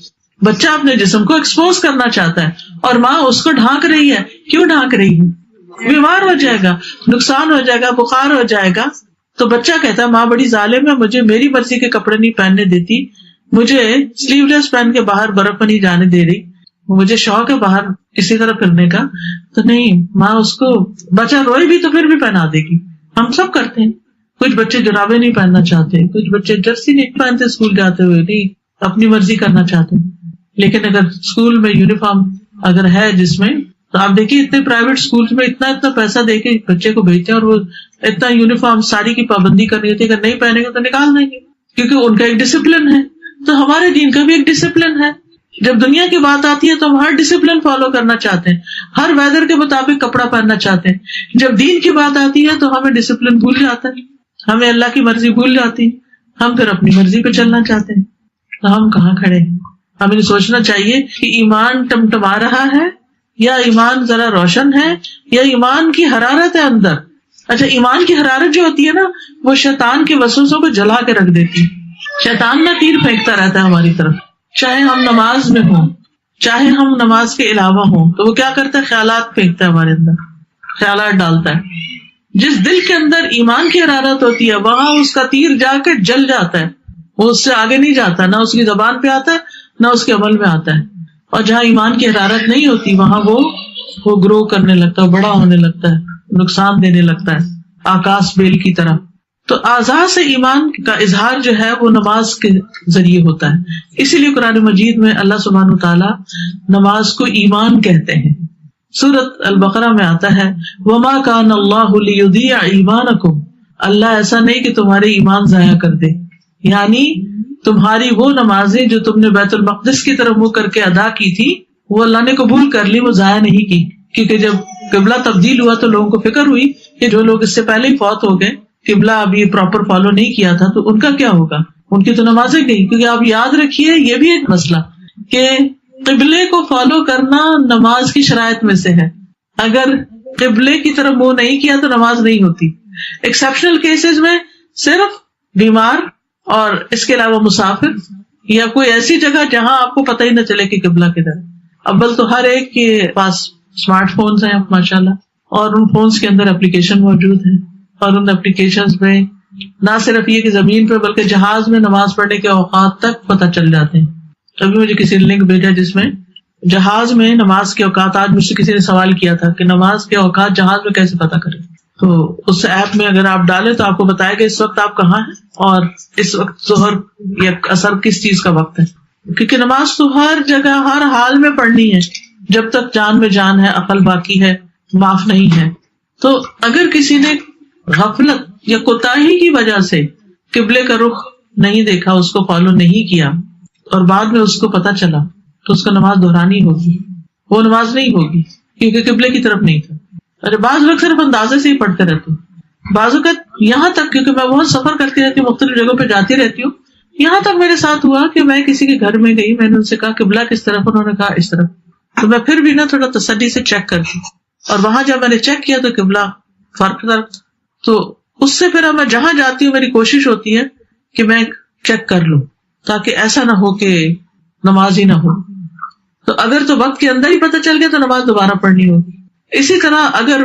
بچہ اپنے جسم کو ایکسپوز کرنا چاہتا ہے، اور ماں اس کو ڈھانک رہی ہے۔ کیوں ڈھانک رہی ہے؟ بیمار ہو جائے گا، نقصان ہو جائے گا، بخار ہو جائے گا۔ تو بچہ کہتا ہے ماں بڑی ظالم ہے، مجھے میری مرضی کے کپڑے نہیں پہننے دیتی، مجھے سلیو لیس پہن کے باہر برف میں نہیں جانے دے رہی، مجھے شوق ہے باہر اسی طرح پھرنے کا۔ تو نہیں، ماں اس کو، بچہ روئے بھی تو پھر بھی پہنا دے گی۔ ہم سب کرتے ہیں۔ کچھ بچے جرابیں نہیں پہننا چاہتے، کچھ بچے جرسی نہیں پہنتے اسکول جاتے ہوئے، نہیں اپنی مرضی کرنا چاہتے ہیں۔ لیکن اگر اسکول میں یونیفارم اگر ہے جس میں، تو آپ دیکھیے اتنے پرائیویٹ اسکول میں اتنا پیسہ دے کے بچے کو بھیجتے ہیں، اور وہ اتنا یونیفارم ساری کی پابندی کرنی ہوتی ہے، اگر نہیں پہنے گا تو نکال دیں گے، کیونکہ ان کا ایک ڈسپلن ہے۔ تو ہمارے دین کا بھی ایک ڈسپلن ہے۔ جب دنیا کی بات آتی ہے تو ہم ہر ڈسپلن فالو کرنا چاہتے ہیں، ہر ویدر کے مطابق کپڑا پہننا چاہتے ہیں۔ جب دین کی بات آتی ہے تو ہمیں ڈسپلن بھول جاتا ہے، ہمیں اللہ کی مرضی بھول جاتی ہے، ہم پھر اپنی مرضی پہ چلنا چاہتے ہیں۔ تو ہم کہاں کھڑے ہیں؟ ہمیں سوچنا چاہیے کہ ایمان ٹمٹما رہا ہے، یا ایمان ذرا روشن ہے، یا ایمان کی حرارت ہے اندر۔ اچھا، ایمان کی حرارت جو ہوتی ہے نا، وہ شیطان کے وسوسوں کو جلا کے رکھ دیتی ہے۔ شیطان نہ تیر پھینکتا رہتا ہے ہماری طرف، چاہے ہم نماز میں ہوں، چاہے ہم نماز کے علاوہ ہوں، تو وہ کیا کرتا ہے؟ خیالات پھینکتا ہے ہمارے اندر، خیالات ڈالتا ہے۔ جس دل کے اندر ایمان کی حرارت ہوتی ہے وہاں اس کا تیر جا کے جل جاتا ہے، وہ اس سے آگے نہیں جاتا، نہ اس کی زبان پہ آتا ہے نہ اس کے عمل میں آتا ہے۔ اور جہاں ایمان کی حرارت نہیں ہوتی وہاں وہ گرو کرنے لگتا ہے، بڑا ہونے لگتا ہے، نقصان دینے لگتا ہے، آکاش بیل کی طرح۔ تو اعضاء سے ایمان کا اظہار جو ہے وہ نماز کے ذریعے ہوتا ہے۔ اسی لیے قرآن مجید میں اللہ سبحانہ وتعالیٰ نماز کو ایمان کہتے ہیں۔ سورۃ البقرہ میں آتا ہے وما کان اللہ لیضیع ایمانکم، اللہ ایسا نہیں کہ تمہارے ایمان ضائع کر دے، یعنی تمہاری وہ نمازیں جو تم نے بیت المقدس کی طرف منہ کر کے ادا کی تھی وہ اللہ نے قبول کر لی، وہ ضائع نہیں کی۔ کیونکہ جب قبلہ تبدیل ہوا تو لوگوں کو فکر ہوئی کہ جو لوگ اس سے پہلے ہی فوت ہو گئے، قبلہ ابھی پراپر فالو نہیں کیا تھا، تو ان کا کیا ہوگا؟ ان کی تو نمازیں گئی۔ کیونکہ آپ یاد رکھیے یہ بھی ایک مسئلہ کہ قبلے کو فالو کرنا نماز کی شرائط میں سے ہے۔ اگر قبلے کی طرف منہ نہیں کیا تو نماز نہیں ہوتی۔ ایکسیپشنل کیسز میں صرف بیمار اور اس کے علاوہ مسافر یا کوئی ایسی جگہ جہاں آپ کو پتہ ہی نہ چلے کہ قبلہ کدھر۔ اول تو ہر ایک کے پاس اسمارٹ فونز ہیں ماشاءاللہ، اور ان فونز کے اندر اپلیکیشن موجود ہیں، اور ان اپلیکیشنز میں نہ صرف یہ کہ زمین پہ بلکہ جہاز میں نماز پڑھنے کے اوقات تک پتہ چل جاتے ہیں. ابھی مجھے کسی نے لنک بھیجا جس میں جہاز میں نماز کے اوقات، آج مجھ سے کسی نے سوال کیا تھا کہ نماز کے اوقات جہاز میں کیسے پتہ کریں. تو اس ایپ میں اگر آپ ڈالیں تو آپ کو بتائے گا اس وقت آپ کہاں ہیں اور اس وقت ظہر یا عصر کس چیز کا وقت ہے. کیونکہ نماز تو ہر جگہ ہر حال میں پڑھنی ہے جب تک جان میں جان ہے، عقل باقی ہے، معاف نہیں ہے. تو اگر کسی نے غفلت یا کوتاہی کی وجہ سے قبلے کا رخ نہیں دیکھا، اس کو فالو نہیں کیا اور بعد میں اس کو پتہ چلا تو اس کو نماز دہرانی ہوگی، وہ نماز نہیں ہوگی کیونکہ قبلے کی طرف نہیں تھا. ارے بعض لوگ صرف اندازے سے ہی پڑھتے رہتے ہیں، بعض اوقات یہاں تک، کیونکہ میں بہت سفر کرتی رہتی ہوں، مختلف جگہوں پہ جاتی رہتی ہوں، یہاں تک میرے ساتھ ہوا کہ میں کسی کے گھر میں گئی، میں نے ان سے کہا قبلہ کس طرف، انہوں نے کہا اس طرف. تو میں پھر بھی تھوڑا تسلی سے چیک کرتی، اور وہاں جب میں نے چیک کیا تو قبلہ فرق تھا. تو اس سے پھر میں جہاں جاتی ہوں میری کوشش ہوتی ہے کہ میں چیک کر لوں تاکہ ایسا نہ ہو کہ نماز ہی نہ ہو. تو اگر تو وقت کے اندر ہی پتہ چل گیا تو نماز دوبارہ پڑھنی ہوگی. اسی طرح اگر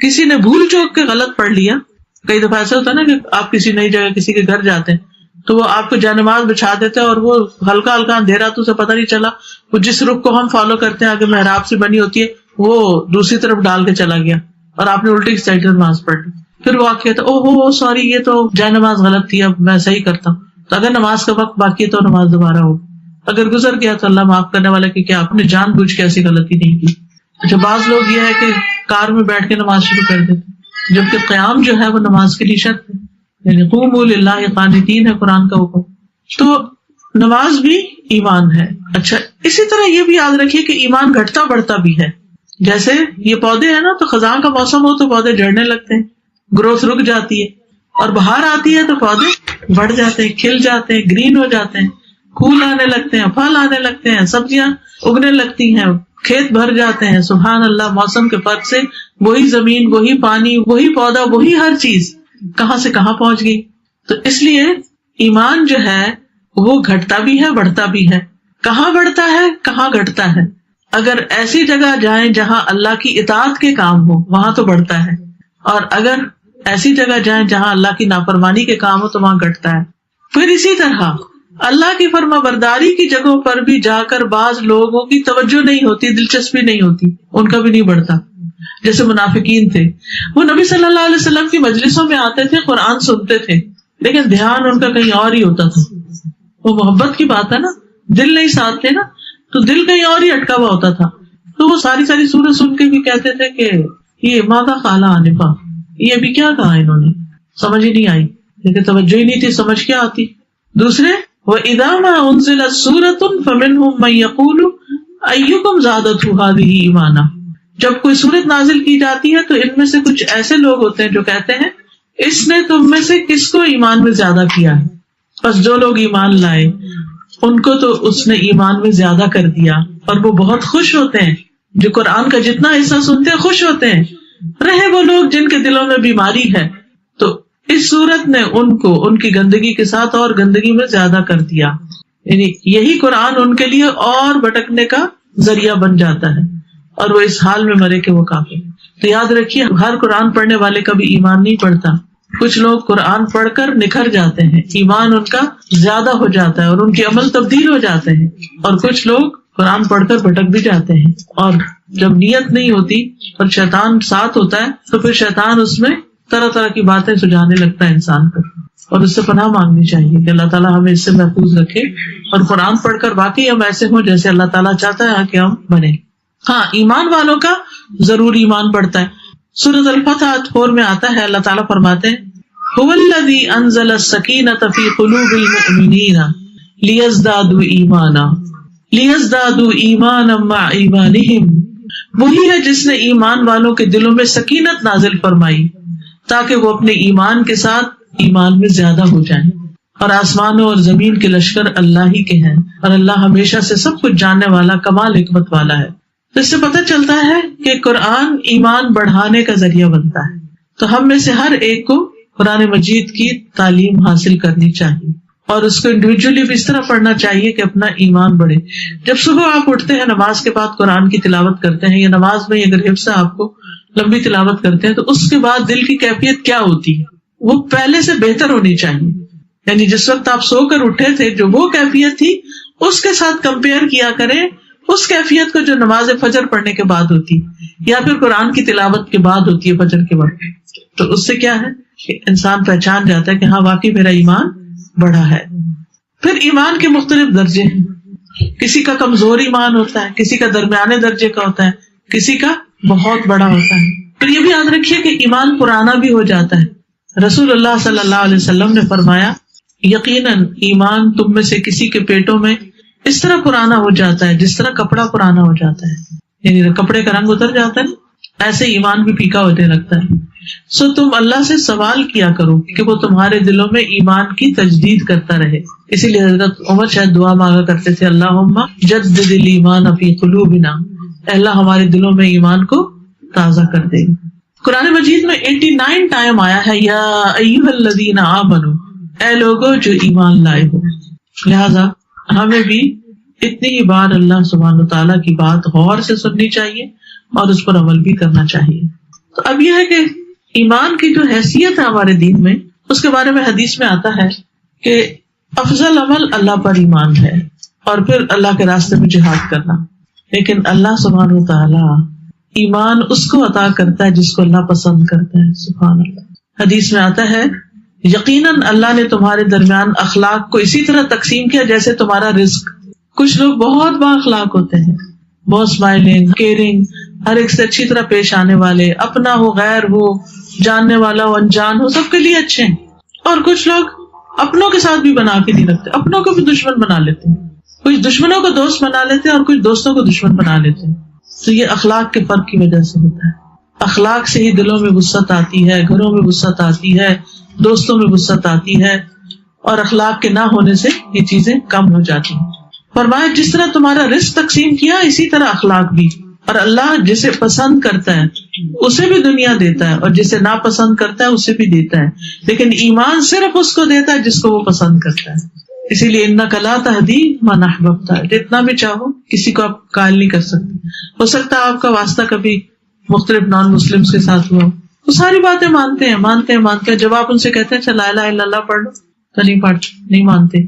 کسی نے بھول چوک کے غلط پڑھ لیا، کئی دفعہ ایسا ہوتا ہے نا کہ آپ کسی نئی جگہ کسی کے گھر جاتے ہیں تو وہ آپ کو جانماز بچھا دیتے ہیں اور وہ ہلکا ہلکا اندھیرا تو اسے پتہ نہیں چلا، وہ جس رخ کو ہم فالو کرتے ہیں آگے محراب سے بنی ہوتی ہے وہ دوسری طرف ڈال کے چلا گیا اور آپ نے الٹی سائڈ نماز پڑھ لی. پھر وہ واقع او ہو سوری یہ تو جانماز غلط تھی، اب میں صحیح کرتا ہوں. تو اگر نماز کا وقت باقی ہے تو نماز دوبارہ ہوگی، اگر گزر گیا تو اللہ معاف کرنے والا کہ کیا آپ نے جان بوجھ کے ایسی غلطی نہیں کی. اچھا، بعض لوگ یہ ہے کہ کار میں بیٹھ کے نماز شروع کر دیتے جبکہ قیام جو ہے وہ نماز کے لیے شرط ہے، یعنی قوموا للہ قانتین ہے قرآن کا حکم. تو نماز بھی ایمان ہے. اچھا، اسی طرح یہ بھی یاد رکھیے کہ ایمان گھٹتا بڑھتا بھی ہے. جیسے یہ پودے ہیں نا، تو خزاں کا موسم ہو تو پودے جھڑنے لگتے ہیں، گروتھ رک جاتی ہے، اور بہار آتی ہے تو پودے بڑھ جاتے ہیں، کھل جاتے ہیں، گرین ہو جاتے ہیں، پھول آنے لگتے ہیں، پھل آنے لگتے ہیں، سبزیاں اگنے لگتی ہیں، کھیت بھر جاتے ہیں. سبحان اللہ، موسم کے فرق سے وہی زمین، وہی پانی، وہی پودا، وہی ہر چیز کہاں سے کہاں پہنچ گئی. تو اس لیے ایمان جو ہے وہ گھٹتا بھی ہے بڑھتا بھی ہے. کہاں بڑھتا ہے کہاں گھٹتا ہے؟ اگر ایسی جگہ جائیں جہاں اللہ کی اطاعت کے کام ہو وہاں تو بڑھتا ہے، اور اگر ایسی جگہ جائیں جہاں اللہ کی نافرمانی کے کام ہو تو وہاں گھٹتا ہے. پھر اسی طرح اللہ کی فرما برداری کی جگہوں پر بھی جا کر بعض لوگوں کی توجہ نہیں ہوتی، دلچسپی نہیں ہوتی، ان کا بھی نہیں بڑھتا. جیسے منافقین تھے، وہ نبی صلی اللہ علیہ وسلم کی مجلسوں میں آتے تھے، قرآن سنتے تھے، لیکن دھیان ان کا کہیں اور ہی ہوتا تھا. وہ محبت کی بات ہے نا، دل نہیں ساتھ تھے نا، تو دل کہیں اور ہی اٹکا ہوا ہوتا تھا. تو وہ ساری سورت سن کے بھی کہتے تھے کہ یہ ماذا قال آنفا، یہ ابھی کیا کہا انہوں نے، سمجھ ہی نہیں آئی، لیکن توجہ ہی نہیں تھی، سمجھ کیا آتی. دوسرے وَإِذَا مَا أُنزِلَتْ سُورَةٌ فَمِنْهُمْ مَن يَقُولُ أَيُّكُمْ زَادَتْهُ هَٰذِهِ إِيمَانًا. جب کوئی سورت نازل کی جاتی ہے تو ان میں سے کچھ ایسے لوگ ہوتے ہیں جو کہتے ہیں اس نے تم میں سے کس کو ایمان میں زیادہ کیا ہے. بس جو لوگ ایمان لائے ان کو تو اس نے ایمان میں زیادہ کر دیا، اور وہ بہت خوش ہوتے ہیں. جو قرآن کا جتنا حصہ سنتے ہیں خوش ہوتے ہیں. رہے وہ لوگ جن کے دلوں میں بیماری ہے تو اس صورت نے ان کو ان کی گندگی کے ساتھ اور گندگی میں زیادہ کر دیا. یعنی یہی قرآن ان کے لیے اور بھٹکنے کا ذریعہ بن جاتا ہے، اور وہ اس حال میں مرے کہ وہ کافر. تو یاد رکھیے ہر قرآن پڑھنے والے کا بھی ایمان نہیں پڑھتا. کچھ لوگ قرآن پڑھ کر نکھر جاتے ہیں، ایمان ان کا زیادہ ہو جاتا ہے اور ان کے عمل تبدیل ہو جاتے ہیں، اور کچھ لوگ قرآن پڑھ کر بھٹک بھی جاتے ہیں. اور جب نیت نہیں ہوتی اور شیطان ساتھ ہوتا ہے تو پھر شیطان اس میں طرح طرح کی باتیں سجانے لگتا ہے انسان کو، اور اس سے پناہ مانگنی چاہیے کہ اللہ تعالیٰ ہمیں اس سے محفوظ رکھے اور قرآن پڑھ کر واقعی ہم ایسے ہوں جیسے اللہ تعالیٰ چاہتا ہے کہ ہم بنے. ہاں، ایمان والوں کا ضرور ایمان بڑھتا ہے. سورۃ الفتح 4 میں آتا ہے، اللہ تعالیٰ فرماتے ہیں هُوَ الَّذِي أَنزَلَ السَّكِينَةَ فِي قُلُوبِ الْمُؤْمِنِينَ لِيَزْدَادُوا إِيمَانًا مَعَ إِيمَانِهِمْ. وہی ہے جس نے ایمان والوں کے دلوں میں سکینت نازل فرمائی تاکہ وہ اپنے ایمان کے ساتھ ایمان میں زیادہ ہو جائیں. اور آسمانوں اور زمین کے لشکر اللہ ہی کے ہیں، اور اللہ ہمیشہ سے سب کچھ جاننے والا کمال حکمت والا ہے. تو اس سے پتہ چلتا ہے کہ قرآن ایمان بڑھانے کا ذریعہ بنتا ہے. تو ہم میں سے ہر ایک کو قرآن مجید کی تعلیم حاصل کرنی چاہیے، اور اس کو انڈیویجولی بھی اس طرح پڑھنا چاہیے کہ اپنا ایمان بڑھے. جب صبح آپ اٹھتے ہیں نماز کے بعد قرآن کی تلاوت کرتے ہیں، یا نماز میں اگر حفظ آپ کو لمبی تلاوت کرتے ہیں، تو اس کے بعد دل کی کیفیت کیا ہوتی ہے وہ پہلے سے بہتر ہونی چاہیے. یعنی جس وقت آپ سو کر اٹھے تھے جو وہ کیفیت تھی اس کے ساتھ کمپیئر کیا کریں اس کیفیت کو جو نماز فجر پڑھنے کے بعد ہوتی یا پھر قرآن کی تلاوت کے بعد ہوتی ہے فجر کے وقت. تو اس سے کیا ہے کہ انسان پہچان جاتا ہے کہ ہاں واقعی میرا ایمان بڑا ہے. پھر ایمان کے مختلف درجے ہیں. کسی کا کمزور ایمان ہوتا ہے, کسی کا درمیانے درجے کا ہوتا ہے, کسی کا بہت بڑا ہوتا ہے. پھر یہ بھی یاد رکھیے کہ ایمان پرانا بھی ہو جاتا ہے. رسول اللہ صلی اللہ علیہ وسلم نے فرمایا یقیناً ایمان تم میں سے کسی کے پیٹوں میں اس طرح پرانا ہو جاتا ہے جس طرح کپڑا پرانا ہو جاتا ہے, یعنی کپڑے کا رنگ اتر جاتا ہے ایسے ایمان بھی پھیکا ہونے لگتا ہے. سو تم اللہ سے سوال کیا کرو کہ وہ تمہارے دلوں میں ایمان کی تجدید کرتا رہے. اسی لیے حضرت عمر شاید دعا مانگا کرتے تھے اللہم جدد الایمان فی قلوبنا, اللہ ہمارے دلوں میں ایمان کو تازہ کر دے. قرآن مجید میں 89 ٹائم آیا ہے یا ایھا الذین آمنوا, اے لوگوں جو ایمان لائے ہو. لہذا ہمیں بھی اتنی ہی بار اللہ سبحانہ وتعالیٰ کی بات غور سے سننی چاہیے اور اس پر عمل بھی کرنا چاہیے. تو اب یہ ہے کہ ایمان کی جو حیثیت ہے ہمارے دین میں اس کے بارے میں حدیث میں آتا ہے کہ افضل عمل اللہ پر ایمان ہے اور پھر اللہ کے راستے میں جہاد کرنا. لیکن اللہ سبحانہ وتعالیٰ ایمان اس کو عطا کرتا ہے جس کو اللہ پسند کرتا ہے. سبحان اللہ. حدیث میں آتا ہے یقیناً اللہ نے تمہارے درمیان اخلاق کو اسی طرح تقسیم کیا جیسے تمہارا رزق. کچھ لوگ بہت با اخلاق ہوتے ہیں, بہت اسمائلنگ, کیئرنگ, ہر ایک سے اچھی طرح پیش آنے والے, اپنا ہو غیر ہو, جاننے والا ہو انجان ہو, سب کے لیے اچھے ہیں. اور کچھ لوگ اپنوں کے ساتھ بھی بنا کے نہیں رکھتے, اپنوں کو بھی دشمن بنا لیتے ہیں. کچھ دشمنوں کو دوست بنا لیتے ہیں اور کچھ دوستوں کو دشمن بنا لیتے ہیں. تو یہ اخلاق کے فرق کی وجہ سے ہوتا ہے. اخلاق سے ہی دلوں میں وسعت آتی ہے, گھروں میں وسعت آتی ہے, دوستوں میں وسعت آتی ہے, اور اخلاق کے نہ ہونے سے یہ چیزیں کم ہو جاتی ہیں. فرمایا جس طرح تمہارا رزق تقسیم کیا اسی طرح اخلاق بھی, اور اللہ جسے پسند کرتا ہے اسے بھی دنیا دیتا ہے اور جسے ناپسند کرتا ہے اسے بھی دیتا ہے, لیکن ایمان صرف اس کو دیتا ہے جس کو وہ پسند کرتا ہے. اسی لیے انک لا تہدی من احببت, جتنا بھی چاہو کسی کو آپ قائل نہیں کر سکتے. ہو سکتا ہے آپ کا واسطہ کبھی مختلف نان مسلم کے ساتھ ہوا, وہ ساری باتیں مانتے ہیں, جب آپ ان سے کہتے ہیں چل لا الہ الا اللہ پڑھ لو تو نہیں مانتے.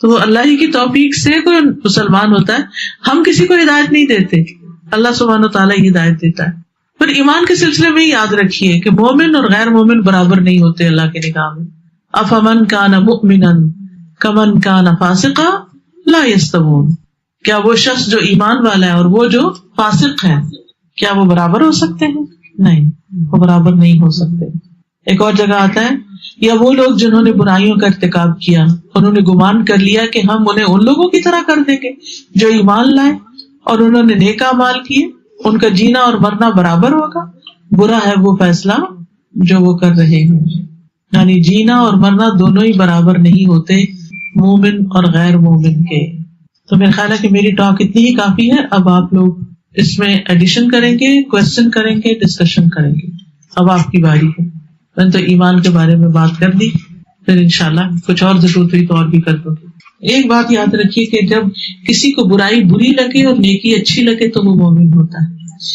تو وہ اللہ ہی کی توفیق سے کوئی مسلمان ہوتا ہے, ہم کسی کو ہدایت نہیں دیتے, اللہ سبحانہ وتعالیٰ ہی ہدایت دیتا ہے. پھر ایمان کے سلسلے میں یاد رکھیے کہ مومن اور غیر مومن برابر نہیں ہوتے اللہ کے نگاہ میں. افمن کان مؤمنا کمن کان فاسقا لا یستوون, کیا وہ شخص جو ایمان والا ہے اور وہ جو فاسق ہے کیا وہ برابر ہو سکتے ہیں؟ نہیں, وہ برابر نہیں ہو سکتے. ایک اور جگہ آتا ہے یا وہ لوگ جنہوں نے برائیوں کا ارتکاب کیا انہوں نے گمان کر لیا کہ ہم انہیں ان لوگوں کی طرح کر دیں گے جو ایمان لائے اور انہوں نے نیک اعمال کیے, ان کا جینا اور مرنا برابر ہوگا. برا ہے وہ فیصلہ جو وہ کر رہے ہیں. یعنی جینا اور مرنا دونوں ہی برابر نہیں ہوتے مومن اور غیر مومن کے. تو میرا خیال ہے کہ میری ٹاک اتنی ہی کافی ہے. اب آپ لوگ اس میں ایڈیشن کریں گے, کوسچن کریں گے, ڈسکشن کریں گے. اب آپ کی باری ہے. میں نے تو ایمان کے بارے میں بات کر دی, پھر انشاءاللہ کچھ اور ضرورت ہوئی تو اور بھی کر دوں گی. ایک بات یاد رکھیے کہ جب کسی کو برائی بری لگے اور نیکی اچھی لگے تو وہ مومن ہوتا ہے.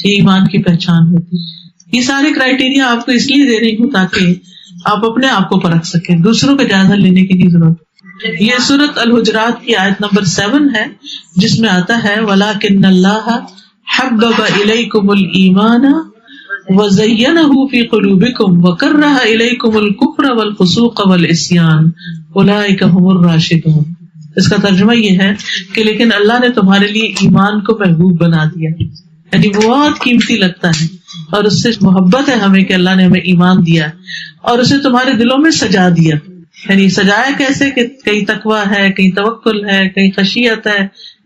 یہ ایمان کی پہچان ہوتی ہے. یہ سارے کرائیٹیریا آپ کو اس لیے دے رہی ہوں تاکہ آپ اپنے آپ کو پرکھ سکیں, دوسروں کا جائزہ لینے کی نہیں ضرورت. یہ سورۃ الحجرات کی آیت نمبر 7 ہے جس میں آتا ہے وَلَٰكِنَّ اللَّهَ حَبَّبَ إِلَيْكُمُ الْإِيمَانَ وَزَيَّنَهُ فِي قُلُوبِكُمْ وَكَرَّهَ إِلَيْكُمُ الْكُفْرَ وَالْفُسُوقَ وَالْعِصْيَانَ أُولَٰئِكَ هُمُ الرَّاشِدُونَ. اس کا ترجمہ یہ ہے کہ لیکن اللہ نے تمہارے لیے ایمان کو محبوب بنا دیا, یعنی بہت قیمتی لگتا ہے اور اس سے محبت ہے ہمیں کہ اللہ نے ہمیں ایمان دیا اور اسے تمہارے دلوں میں سجا دیا. یعنی سجایا کیسے کہ کہیں تقویٰ ہے, کہیں توکل ہے, کہیں خشیت ہے,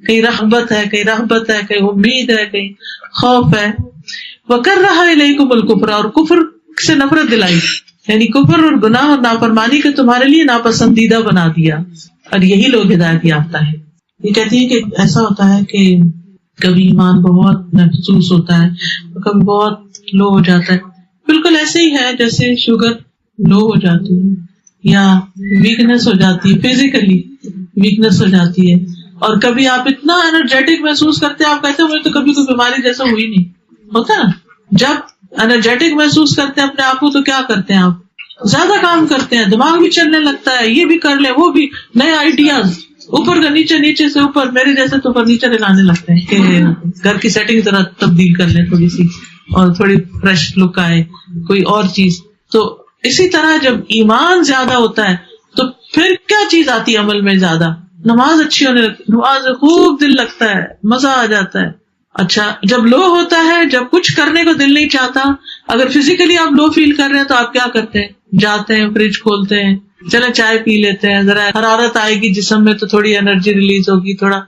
کہیں رغبت ہے, کہیں رہبت ہے, کہیں امید ہے, کہیں خوف ہے. وَكَرَّهَ إِلَيْكُمُ الْكُفْرَ, اور کفر سے نفرت دلائی, یعنی کفر اور گناہ اور نافرمانی کے تمہارے لیے ناپسندیدہ بنا دیا, اور یہی لوگ ہدایت یافتہ ہے. یہ کہتی ہے کہ ایسا ہوتا ہے کہ کبھی ایمان بہت محسوس ہوتا ہے, کبھی بہت لو ہو جاتا ہے. بالکل ایسے ہی ہے جیسے شوگر لو ہو جاتی ہے یا ویکنیس ہو جاتی ہے, فزیکلی ویکنیس ہو جاتی ہے, اور کبھی آپ اتنا انرجیٹک محسوس کرتے ہیں, آپ کہتے ہیں مجھے تو کبھی کوئی بیماری جیسا ہوئی نہیں. ہوتا نا, جب انرجیٹک محسوس کرتے ہیں اپنے آپ کو تو کیا کرتے ہیں آپ, زیادہ کام کرتے ہیں، دماغ بھی چلنے لگتا ہے، یہ بھی کر لیں وہ بھی، نئے آئیڈیاز، اوپر کا نیچے، نیچے سے اوپر، میرے جیسے تو فرنیچر ہلانے لگتے ہیں کہ گھر کی سیٹنگ ذرا تبدیل کر لیں تھوڑی سی اور تھوڑی فریش لک آئے، کوئی اور چیز. تو اسی طرح جب ایمان زیادہ ہوتا ہے تو پھر کیا چیز آتی ہے عمل میں زیادہ؟ نماز اچھی ہونے لگتی، نماز خوب دل لگتا ہے، مزہ آ جاتا ہے. اچھا جب لو ہوتا ہے، جب کچھ کرنے کو دل نہیں چاہتا، اگر فزیکلی آپ لو فیل کر رہے ہیں تو آپ کیا کرتے ہیں؟ جاتے ہیں فریج کھولتے ہیں، چلے چائے پی لیتے ہیں، ذرا حرارت آئے گی جسم میں تو تھوڑی انرجی ریلیز ہوگی، تھوڑا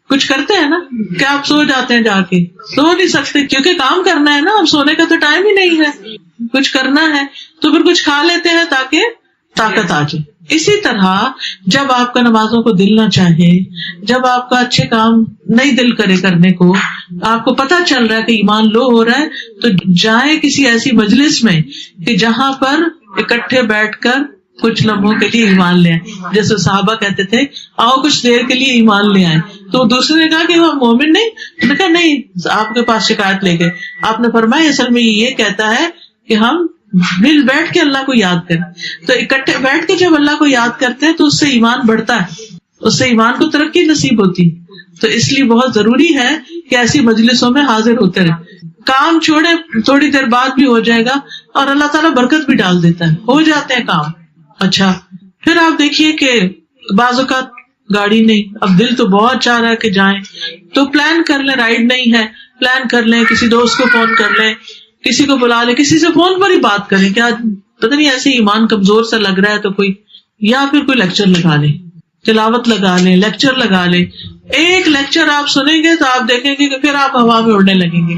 کچھ کرتے ہیں نا. کیا آپ سو جاتے ہیں؟ جا کے سو نہیں سکتے کیونکہ کام کرنا ہے نا، اب سونے کا تو ٹائم ہی نہیں ہے، کچھ کرنا ہے تو پھر کچھ کھا لیتے ہیں تاکہ طاقت آ جائے. اسی طرح جب آپ کا نمازوں کو دل نہ چاہے، جب آپ کا اچھے کام نہیں دل کرے کرنے کو، آپ کو پتہ چل رہا ہے کہ ایمان لو ہو رہا ہے، تو جائیں کسی ایسی مجلس میں کہ جہاں پر اکٹھے بیٹھ کر کچھ لمحوں کے لیے ایمان لے آئے. جیسے صحابہ کہتے تھے آؤ کچھ دیر کے لیے ایمان لے آئے، تو دوسرے نے کہا کہ وہ مومن نہیں، انہوں نے کہا نہیں، آپ کے پاس شکایت لے گئے. آپ نے فرمایا اصل میں یہ کہتا ہے کہ ہم مل بیٹھ کے اللہ کو یاد کریں. تو اکٹھے بیٹھ کے جب اللہ کو یاد کرتے ہیں تو اس سے ایمان بڑھتا ہے، اس سے ایمان کو ترقی نصیب ہوتی. تو اس لیے بہت ضروری ہے کہ ایسی مجلسوں میں حاضر ہوتے رہے. کام چھوڑے تھوڑی دیر بعد بھی ہو جائے گا اور اللہ تعالیٰ برکت بھی ڈال دیتا ہے، ہو جاتے ہیں کام. اچھا پھر آپ دیکھیے کہ بعض اوقات گاڑی نہیں، اب دل تو بہت چاہ رہا ہے کہ جائیں، تو پلان کر لیں. رائڈ نہیں ہے، پلان کر لیں، کسی دوست کو فون کر لیں، کسی کو بلا لیں، کسی سے فون پر ہی بات کریں کہ آج پتہ نہیں ایسے ایمان کمزور سا لگ رہا ہے تو کوئی، یا پھر کوئی لیکچر لگا لیں، تلاوت لگا لیں، لیکچر لگا لیں. ایک لیکچر آپ سنیں گے تو آپ دیکھیں گے کہ پھر آپ ہوا میں اڑنے لگیں گے.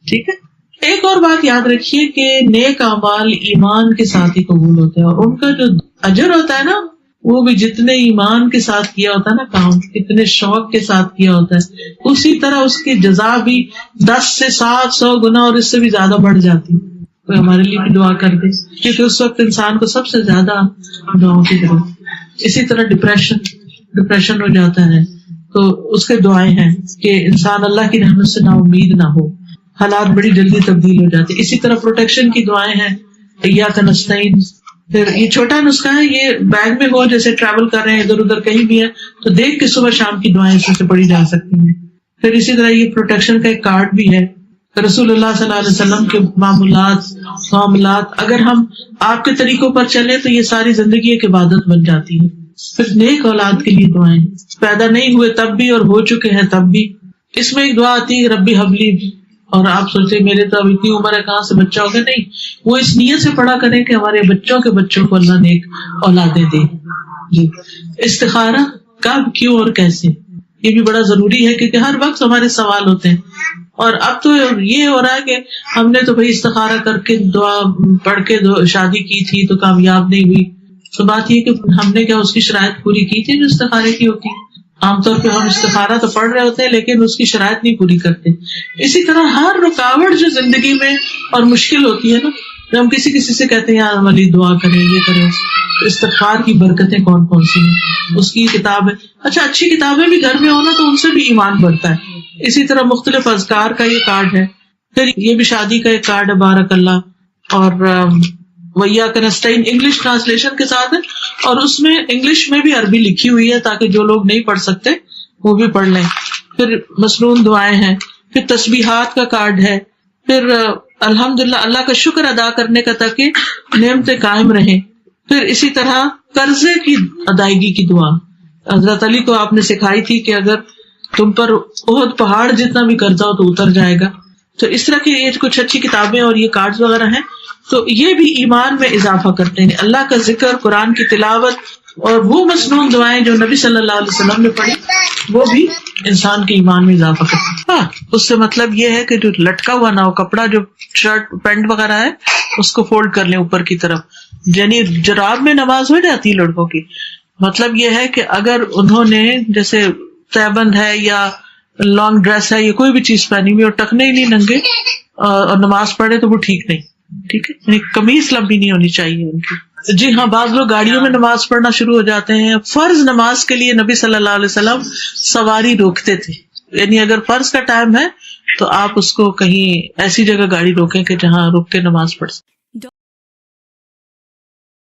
ٹھیک ہے. ایک اور بات یاد رکھیے کہ نیک اعمال ایمان کے ساتھ ہی قبول ہوتے ہیں، اور ان کا جو اجر ہوتا ہے نا، وہ بھی جتنے ایمان کے ساتھ کیا ہوتا ہے نا کام، کتنے شوق کے ساتھ کیا ہوتا ہے، اسی طرح اس کی جزا بھی 10 سے 700 گنا اور اس سے بھی زیادہ بڑھ جاتی. کوئی ہمارے لیے بھی دعا کر دے، کیونکہ اس وقت انسان کو سب سے زیادہ دعاؤں کی ضرورت. اسی طرح ڈپریشن ہو جاتا ہے تو اس کے دعائیں ہیں کہ انسان اللہ کی رحمت سے نا امید نہ ہو، حالات بڑی جلدی تبدیل ہو جاتے. اسی طرح پروٹیکشن کی دعائیں ہیں، ایاک نستعین. پھر یہ چھوٹا نسخہ ہے، یہ بیگ میں ہو، جیسے ٹریول کر رہے ہیں ادھر ادھر کہیں بھی ہے تو دیکھ کے صبح شام کی دعائیں اس سے پڑھی جا سکتی ہیں. پھر اسی طرح یہ پروٹیکشن کا ایک کارڈ بھی ہے. رسول اللہ صلی اللہ علیہ وسلم کے معاملات اگر ہم آپ کے طریقوں پر چلیں تو یہ ساری زندگی ایک عبادت بن جاتی ہے. پھر نیک اولاد کے لیے دعائیں، پیدا نہیں ہوئے تب بھی اور ہو چکے ہیں تب بھی. اس میں ایک دعا آتی ہے ربی حبلی، اور آپ سوچتے میرے تو اب اتنی عمر ہے کہاں سے بچہ ہوگا. نہیں، وہ اس نیت سے پڑھا کریں کہ ہمارے بچوں کے بچوں کو اللہ نیک اولادیں دے. جی استخارہ کب، کیوں اور کیسے، یہ بھی بڑا ضروری ہے کیونکہ ہر وقت ہمارے سوال ہوتے ہیں. اور اب تو یہ ہو رہا ہے کہ ہم نے تو بھائی استخارہ کر کے دعا پڑھ کے شادی کی تھی تو کامیاب نہیں ہوئی. تو بات یہ کہ ہم نے کیا اس کی شرائط پوری کی تھی جو استخارے کی ہوتی. عام طور پہ ہم استخارہ تو پڑھ رہے ہوتے ہیں لیکن اس کی شرائط نہیں پوری کرتے. اسی طرح ہر رکاوٹ جو زندگی میں اور مشکل ہوتی ہے نا، جب ہم کسی سے کہتے ہیں یار ہماری دعا کریں، یہ کریں، استغفار کی برکتیں کون کون سی ہیں، اس کی کتاب ہے. اچھا اچھی کتابیں بھی گھر میں ہونا تو ان سے بھی ایمان بڑھتا ہے. اسی طرح مختلف اذکار کا یہ کارڈ ہے. پھر یہ بھی شادی کا ایک کارڈ ہے بارک اللہ، اور وَإِيَّاكَ نَسْتَعِينُ انگلش ٹرانسلیشن کے ساتھ ہے، اور اس میں انگلش میں بھی عربی لکھی ہوئی ہے تاکہ جو لوگ نہیں پڑھ سکتے وہ بھی پڑھ لیں. پھر مسنون دعائیں ہیں. پھر تسبیحات کا کارڈ ہے. پھر الحمدللہ اللہ کا شکر ادا کرنے کا تاکہ نعمتیں قائم رہیں. پھر اسی طرح قرضے کی ادائیگی کی دعا حضرت علی کو آپ نے سکھائی تھی کہ اگر تم پر احد پہاڑ جتنا بھی قرضہ ہو تو اتر جائے گا. تو اس طرح کی یہ کچھ اچھی کتابیں اور یہ کارڈز وغیرہ ہیں، تو یہ بھی ایمان میں اضافہ کرتے ہیں. اللہ کا ذکر، قرآن کی تلاوت اور وہ مسنون دعائیں جو نبی صلی اللہ علیہ وسلم نے پڑھی، وہ بھی انسان کے ایمان میں اضافہ کرتے ہیں. ہاں، اس سے مطلب یہ ہے کہ جو لٹکا ہوا نہ ہو کپڑا، جو شرٹ پینٹ وغیرہ ہے اس کو فولڈ کر لیں اوپر کی طرف. یعنی جراب میں نماز ہو جاتی ہے لڑکوں کی. مطلب یہ ہے کہ اگر انہوں نے جیسے تہبند ہے یا لانگ ڈریس ہے یا کوئی بھی چیز پہنی ہوئی اور ٹکنے ہی نہیں ننگے اور نماز پڑھے تو وہ ٹھیک نہیں. ٹھیک ہے، یعنی قمیص لمبی نہیں ہونی چاہیے ان کی. جی ہاں، بعض لوگ گاڑیوں میں نماز پڑھنا شروع ہو جاتے ہیں. فرض نماز کے لیے نبی صلی اللہ علیہ وسلم سواری روکتے تھے. یعنی اگر فرض کا ٹائم ہے تو آپ اس کو کہیں ایسی جگہ گاڑی روکیں کہ جہاں رک کے نماز پڑھ سکیں.